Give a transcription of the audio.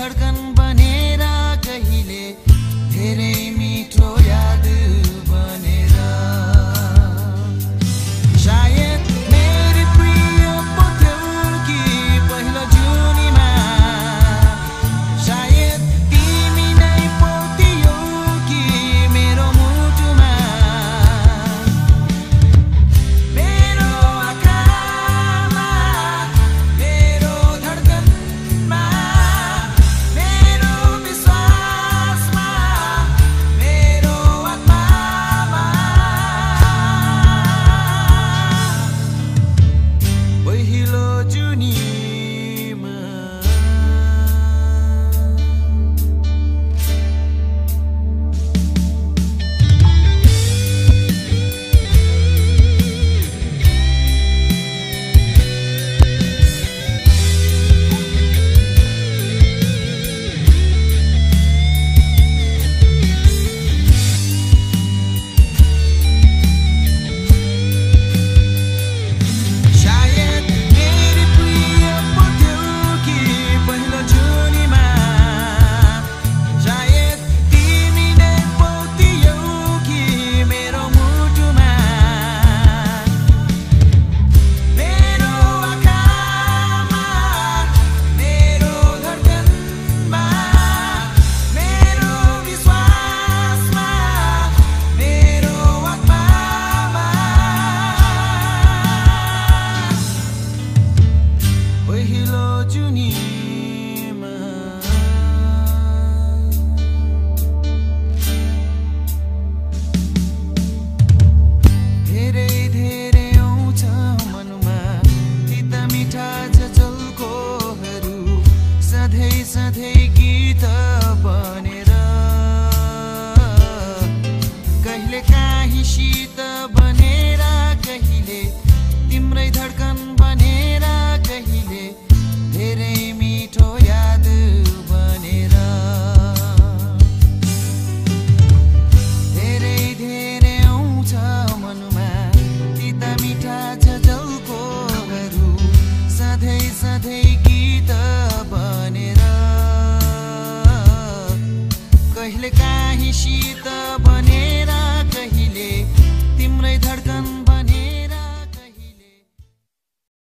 धडकन बनेर कहिले धेरै मिठो याद बनेर शायद मेरी प्रिय पो थियौ कि पहिलो जुनीमा शायद तिमी नै पो थियौ कि मेरो मुटुमा मेरो आँखामा मेरो धडकनमा मेरो विश्वासमा मेरो आत्मामा पहिलो जुनीमा शायद मेरी प्रिय पो थियौ कि पहिलो जुनीमा शायद तिमी नै पो थियौ कि मेरो मुटुमा मेरो आँखामा मेरो धडकनमा मेरो विश्वासमा मेरो आत्मामा पहिलो जुनीमा धेरै धेरै आउँछ मनमा तिता मिठा झलकोहरू सधैँ सधैँ गीत बनेर कहिले काहीँ शीत बनेर कहिले तिम्रै धडकन बनेर कहिले धेरै मिठो याद बनेर धेरै धेरै आउँछ मनमा तिता मिठा झलकोहरू सधैँ सधैँ गीत बनेर कहिले काहीँ शीत बनेर